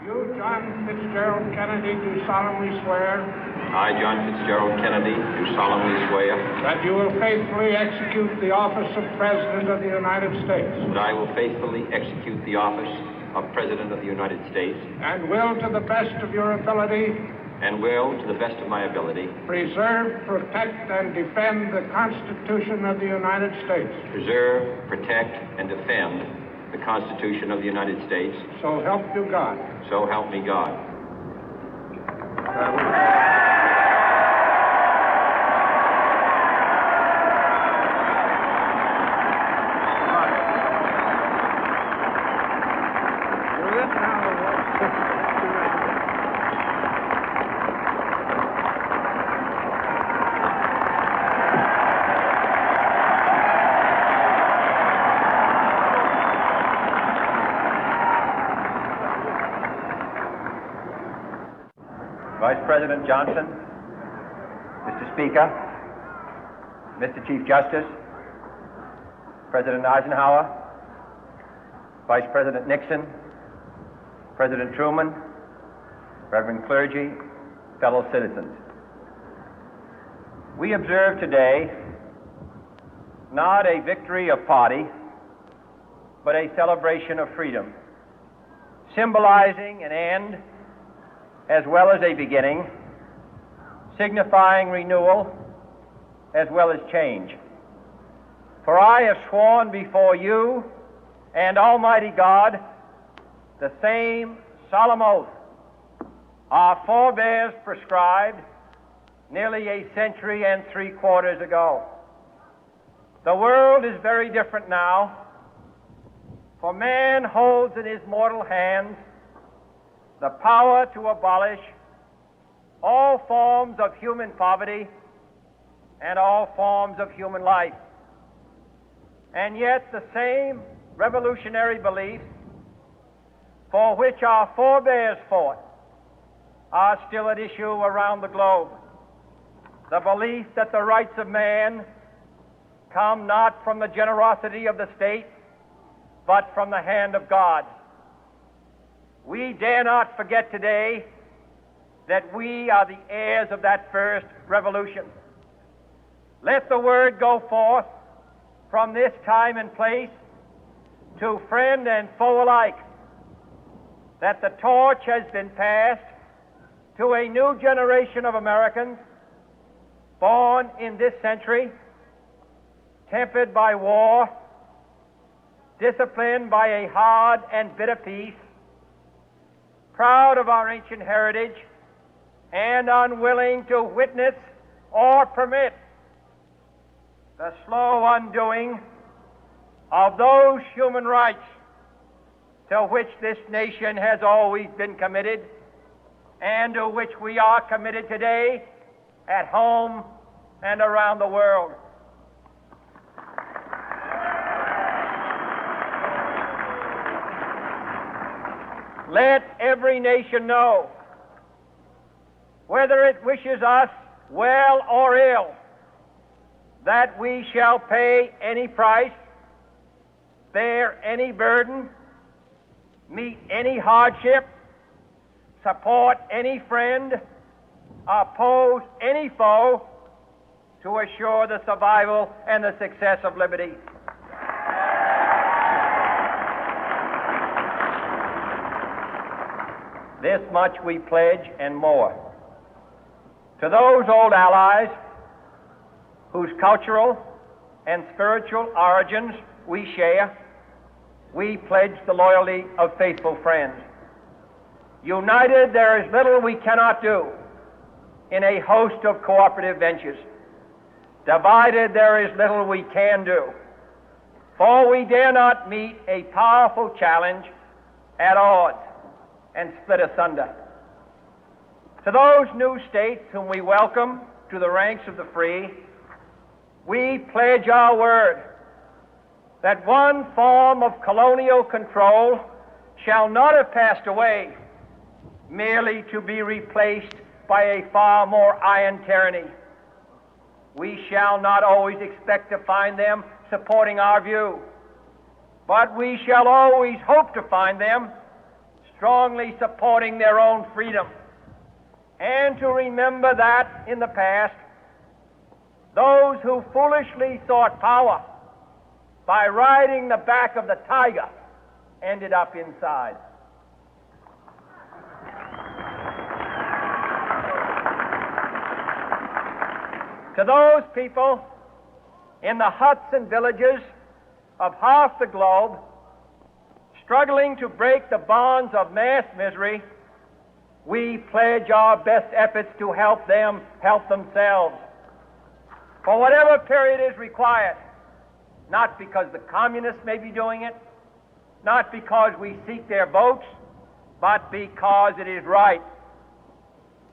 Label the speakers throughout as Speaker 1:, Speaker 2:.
Speaker 1: You, John Fitzgerald Kennedy, do solemnly swear
Speaker 2: I, John Fitzgerald Kennedy, do solemnly swear
Speaker 1: that you will faithfully execute the office of President of the United States
Speaker 2: that I will faithfully execute the office of President of the United States
Speaker 1: and will, to the best of your ability,
Speaker 2: and will, to the best of my ability,
Speaker 1: preserve, protect, and defend the Constitution of the United States.
Speaker 2: preserve, protect, and defend the Constitution of the United States.
Speaker 1: So help you God.
Speaker 2: So help me God.
Speaker 3: Vice President Johnson, Mr. Speaker, Mr. Chief Justice, President Eisenhower, Vice President Nixon, President Truman, Reverend clergy, fellow citizens. We observe today not a victory of party, but a celebration of freedom, symbolizing an end as well as a beginning, signifying renewal as well as change. For I have sworn before you and Almighty God the same solemn oath our forebears prescribed nearly a century and 3/4 ago. The world is very different now, for man holds in his mortal hands the power to abolish all forms of human poverty and all forms of human life. And yet the same revolutionary beliefs for which our forebears fought are still at issue around the globe. The belief that the rights of man come not from the generosity of the state, but from the hand of God. We dare not forget today that we are the heirs of that first revolution. Let the word go forth from this time and place to friend and foe alike that the torch has been passed to a new generation of Americans born in this century, tempered by war, disciplined by a hard and bitter peace, proud of our ancient heritage, and unwilling to witness or permit the slow undoing of those human rights to which this nation has always been committed and to which we are committed today at home and around the world. Let every nation know, whether it wishes us well or ill, that we shall pay any price, bear any burden, meet any hardship, support any friend, oppose any foe to assure the survival and the success of liberty. This much we pledge and more. To those old allies whose cultural and spiritual origins we share, we pledge the loyalty of faithful friends. United, there is little we cannot do in a host of cooperative ventures. Divided, there is little we can do, for we dare not meet a powerful challenge at odds and split asunder. To those new states whom we welcome to the ranks of the free, we pledge our word that one form of colonial control shall not have passed away, merely to be replaced by a far more iron tyranny. We shall not always expect to find them supporting our view, but we shall always hope to find them strongly supporting their own freedom, and to remember that in the past, those who foolishly sought power by riding the back of the tiger ended up inside. To those people in the huts and villages of half the globe struggling to break the bonds of mass misery, we pledge our best efforts to help them help themselves for whatever period is required, not because the communists may be doing it, not because we seek their votes, but because it is right.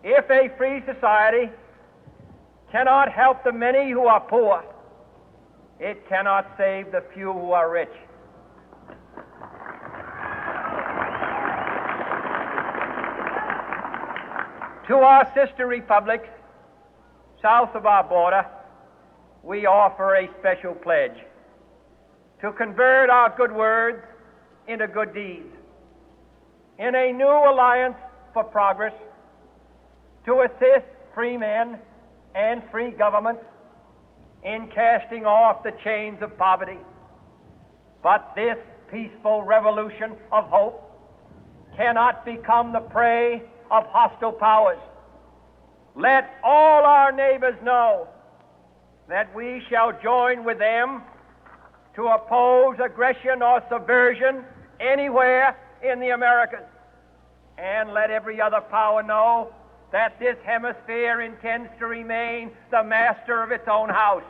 Speaker 3: If a free society cannot help the many who are poor, it cannot save the few who are rich. To our sister republics south of our border, we offer a special pledge to convert our good words into good deeds, in a new alliance for progress, to assist free men and free governments in casting off the chains of poverty. But this peaceful revolution of hope cannot become the prey of hostile powers. Let all our neighbors know that we shall join with them to oppose aggression or subversion anywhere in the Americas. And let every other power know that this hemisphere intends to remain the master of its own house.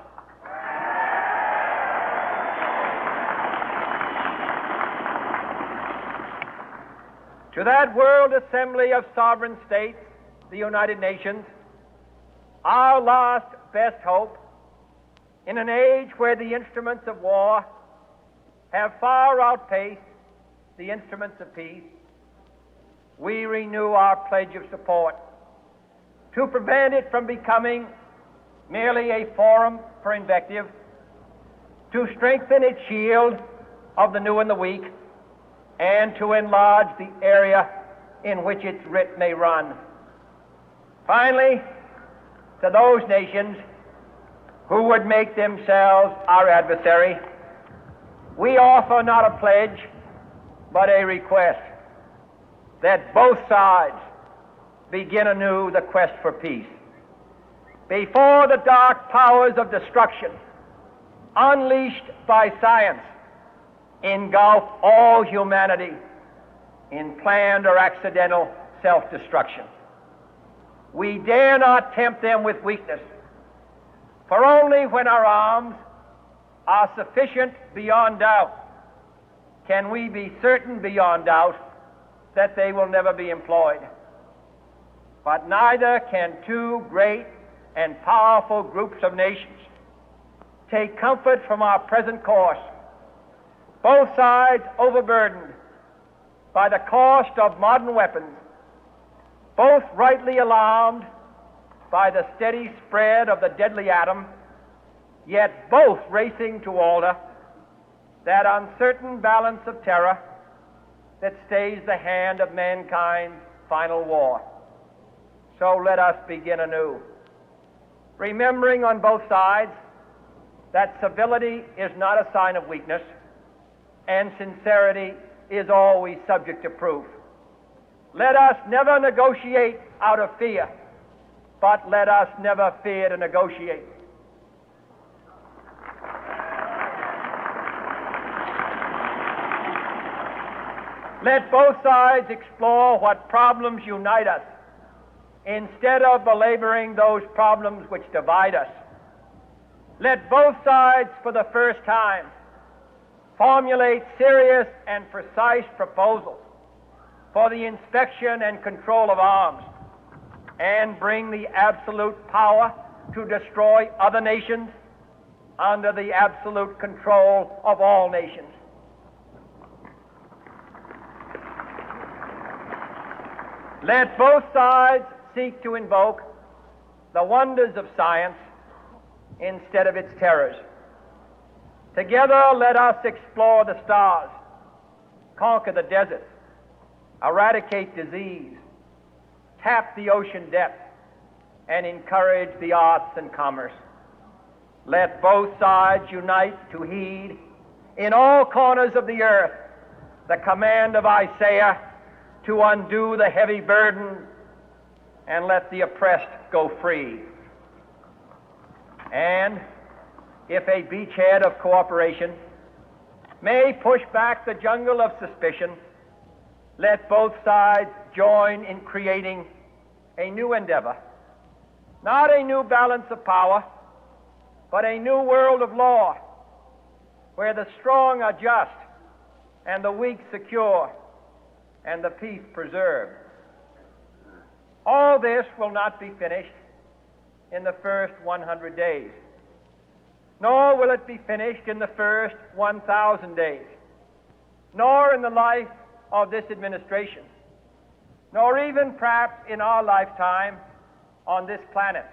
Speaker 3: To that World Assembly of Sovereign States, the United Nations, our last best hope, in an age where the instruments of war have far outpaced the instruments of peace, we renew our pledge of support to prevent it from becoming merely a forum for invective, to strengthen its shield of the new and the weak, and to enlarge the area in which its writ may run. Finally, to those nations who would make themselves our adversary, we offer not a pledge, but a request that both sides begin anew the quest for peace. Before the dark powers of destruction, unleashed by science, engulf all humanity in planned or accidental self-destruction, we dare not tempt them with weakness, for only when our arms are sufficient beyond doubt can we be certain beyond doubt that they will never be employed. But neither can two great and powerful groups of nations take comfort from our present course, both sides overburdened by the cost of modern weapons, both rightly alarmed by the steady spread of the deadly atom, yet both racing to alter that uncertain balance of terror that stays the hand of mankind's final war. So let us begin anew, remembering on both sides that civility is not a sign of weakness, and sincerity is always subject to proof. Let us never negotiate out of fear, but let us never fear to negotiate. Let both sides explore what problems unite us, instead of belaboring those problems which divide us. Let both sides, for the first time, formulate serious and precise proposals for the inspection and control of arms, and bring the absolute power to destroy other nations under the absolute control of all nations. Let both sides seek to invoke the wonders of science instead of its terrors. Together, let us explore the stars, conquer the deserts, eradicate disease, tap the ocean depth, and encourage the arts and commerce. Let both sides unite to heed in all corners of the earth the command of Isaiah to undo the heavy burden and let the oppressed go free. And if a beachhead of cooperation may push back the jungle of suspicion, let both sides join in creating a new endeavor, not a new balance of power, but a new world of law, where the strong are just and the weak secure and the peace preserved. All this will not be finished in the first 100 days, nor will it be finished in the first 1,000 days, nor in the life of this administration, nor even perhaps in our lifetime on this planet.